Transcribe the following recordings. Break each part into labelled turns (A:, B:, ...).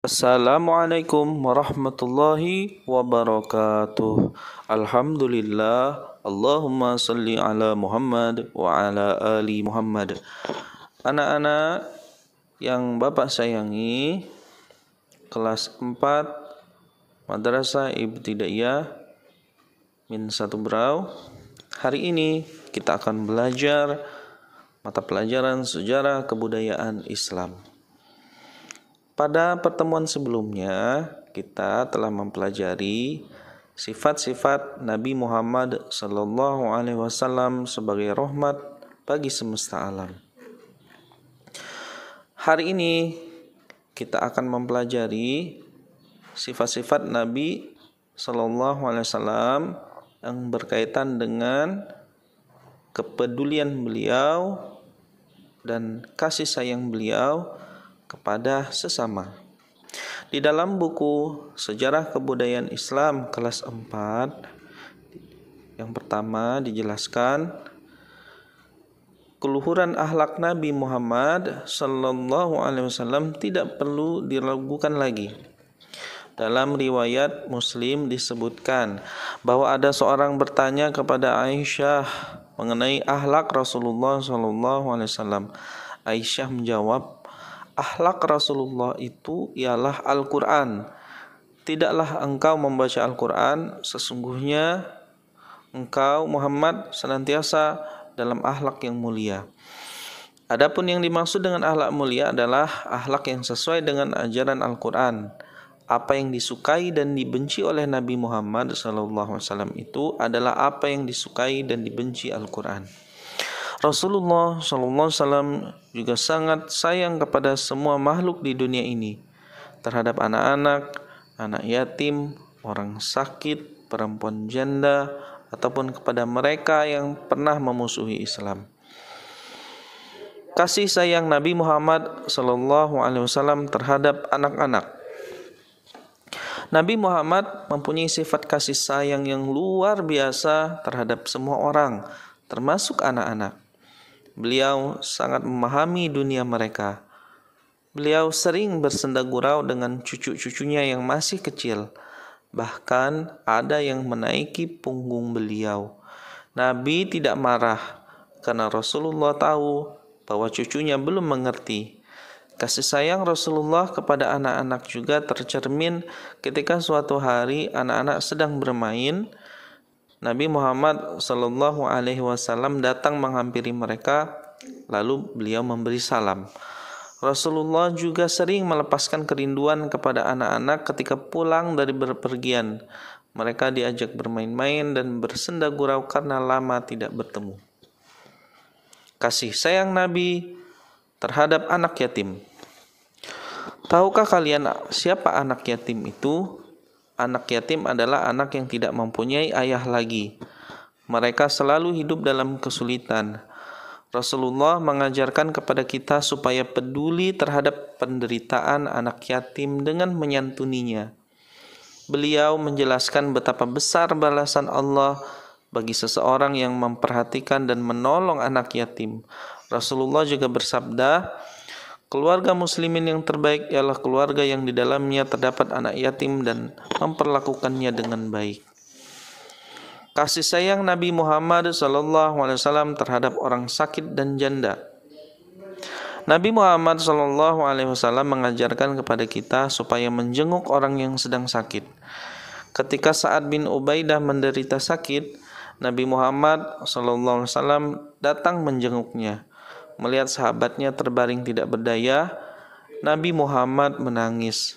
A: Assalamualaikum warahmatullahi wabarakatuh. Alhamdulillah. Allahumma salli ala Muhammad wa ala ali Muhammad. Anak-anak yang Bapak sayangi, kelas 4 Madrasah Ibtidaiyah Min 1 Berau. Hari ini kita akan belajar mata pelajaran sejarah kebudayaan Islam. Pada pertemuan sebelumnya, kita telah mempelajari sifat-sifat Nabi Muhammad SAW sebagai rahmat bagi semesta alam. Hari ini kita akan mempelajari sifat-sifat Nabi SAW yang berkaitan dengan kepedulian beliau dan kasih sayang beliau kepada sesama. Di dalam buku Sejarah Kebudayaan Islam kelas 4, yang pertama dijelaskan keluhuran akhlak Nabi Muhammad SAW tidak perlu diragukan lagi. Dalam riwayat Muslim disebutkan bahwa ada seorang bertanya kepada Aisyah mengenai akhlak Rasulullah SAW. Aisyah menjawab, akhlak Rasulullah itu ialah Al-Quran. Tidaklah engkau membaca Al-Quran, sesungguhnya engkau Muhammad senantiasa dalam akhlak yang mulia. Adapun yang dimaksud dengan akhlak mulia adalah akhlak yang sesuai dengan ajaran Al-Quran. Apa yang disukai dan dibenci oleh Nabi Muhammad SAW itu adalah apa yang disukai dan dibenci Al-Quran. Rasulullah SAW juga sangat sayang kepada semua makhluk di dunia ini, terhadap anak-anak, anak yatim, orang sakit, perempuan janda, ataupun kepada mereka yang pernah memusuhi Islam. Kasih sayang Nabi Muhammad SAW terhadap anak-anak. Nabi Muhammad mempunyai sifat kasih sayang yang luar biasa terhadap semua orang, termasuk anak-anak. Beliau sangat memahami dunia mereka. Beliau sering bersenda gurau dengan cucu-cucunya yang masih kecil. Bahkan ada yang menaiki punggung beliau. Nabi tidak marah karena Rasulullah tahu bahwa cucunya belum mengerti. Kasih sayang Rasulullah kepada anak-anak juga tercermin ketika suatu hari anak-anak sedang bermain. Nabi Muhammad SAW datang menghampiri mereka, lalu beliau memberi salam. Rasulullah juga sering melepaskan kerinduan kepada anak-anak ketika pulang dari bepergian. Mereka diajak bermain-main dan bersenda gurau karena lama tidak bertemu. Kasih sayang Nabi terhadap anak yatim. Tahukah kalian siapa anak yatim itu? Anak yatim adalah anak yang tidak mempunyai ayah lagi. Mereka selalu hidup dalam kesulitan. Rasulullah mengajarkan kepada kita supaya peduli terhadap penderitaan anak yatim dengan menyantuninya. Beliau menjelaskan betapa besar balasan Allah bagi seseorang yang memperhatikan dan menolong anak yatim. Rasulullah juga bersabda, keluarga muslimin yang terbaik ialah keluarga yang di dalamnya terdapat anak yatim dan memperlakukannya dengan baik. Kasih sayang Nabi Muhammad SAW terhadap orang sakit dan janda. Nabi Muhammad SAW mengajarkan kepada kita supaya menjenguk orang yang sedang sakit. Ketika Sa'ad bin Ubaidah menderita sakit, Nabi Muhammad SAW datang menjenguknya. Melihat sahabatnya terbaring tidak berdaya, Nabi Muhammad menangis.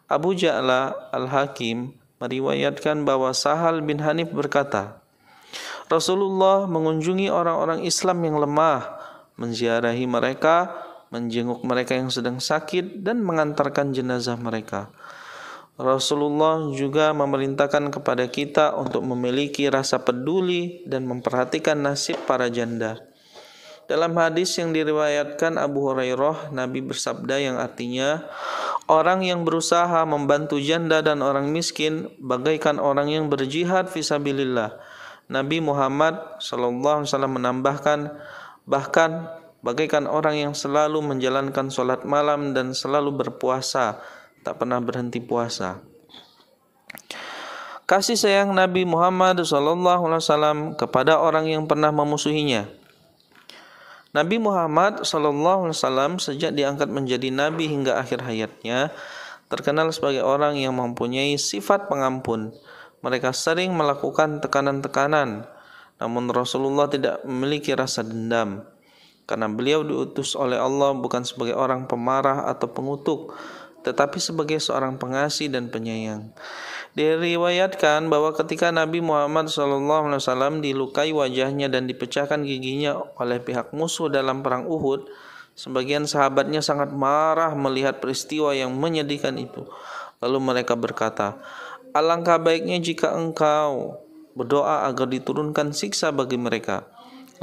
A: Abu Ja'la Al-Hakim meriwayatkan bahwa Sahal bin Hanif berkata, Rasulullah mengunjungi orang-orang Islam yang lemah, menziarahi mereka, menjenguk mereka yang sedang sakit, dan mengantarkan jenazah mereka. Rasulullah juga memerintahkan kepada kita untuk memiliki rasa peduli dan memperhatikan nasib para janda. Dalam hadis yang diriwayatkan Abu Hurairah, Nabi bersabda yang artinya, orang yang berusaha membantu janda dan orang miskin bagaikan orang yang berjihad fisabilillah. Nabi Muhammad SAW menambahkan, bahkan bagaikan orang yang selalu menjalankan sholat malam dan selalu berpuasa, tak pernah berhenti puasa. Kasih sayang Nabi Muhammad SAW kepada orang yang pernah memusuhinya. Nabi Muhammad SAW sejak diangkat menjadi nabi hingga akhir hayatnya terkenal sebagai orang yang mempunyai sifat pengampun. Mereka sering melakukan tekanan-tekanan, namun Rasulullah tidak memiliki rasa dendam karena beliau diutus oleh Allah bukan sebagai orang pemarah atau pengutuk, tetapi sebagai seorang pengasih dan penyayang. Diriwayatkan bahwa ketika Nabi Muhammad SAW dilukai wajahnya dan dipecahkan giginya oleh pihak musuh dalam perang Uhud, sebagian sahabatnya sangat marah melihat peristiwa yang menyedihkan itu. Lalu mereka berkata, "Alangkah baiknya jika engkau berdoa agar diturunkan siksa bagi mereka."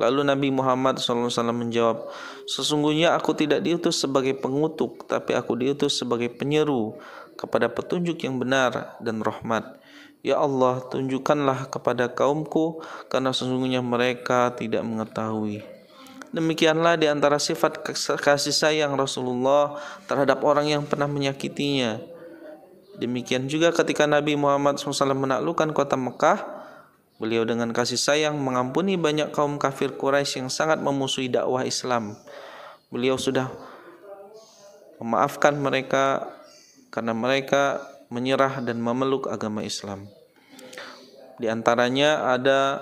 A: Lalu Nabi Muhammad SAW menjawab, "Sesungguhnya aku tidak diutus sebagai pengutuk, tapi aku diutus sebagai penyeru kepada petunjuk yang benar dan rahmat. Ya Allah, tunjukkanlah kepada kaumku, karena sesungguhnya mereka tidak mengetahui." Demikianlah di antara sifat kasih sayang Rasulullah terhadap orang yang pernah menyakitinya. Demikian juga ketika Nabi Muhammad SAW menaklukkan kota Mekah, beliau dengan kasih sayang mengampuni banyak kaum kafir Quraisy yang sangat memusuhi dakwah Islam. Beliau sudah memaafkan mereka karena mereka menyerah dan memeluk agama Islam. Di antaranya ada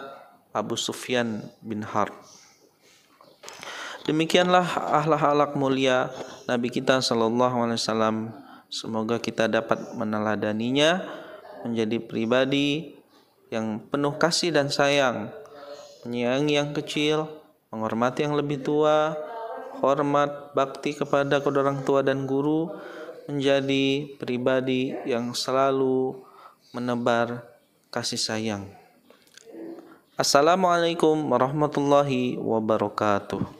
A: Abu Sufyan bin Harb. Demikianlah akhlak mulia Nabi kita SAW. Semoga kita dapat meneladaninya, menjadi pribadi yang penuh kasih dan sayang, menyayangi yang kecil, menghormati yang lebih tua, hormat, bakti kepada kedua orang tua dan guru, menjadi pribadi yang selalu menebar kasih sayang. Assalamualaikum warahmatullahi wabarakatuh.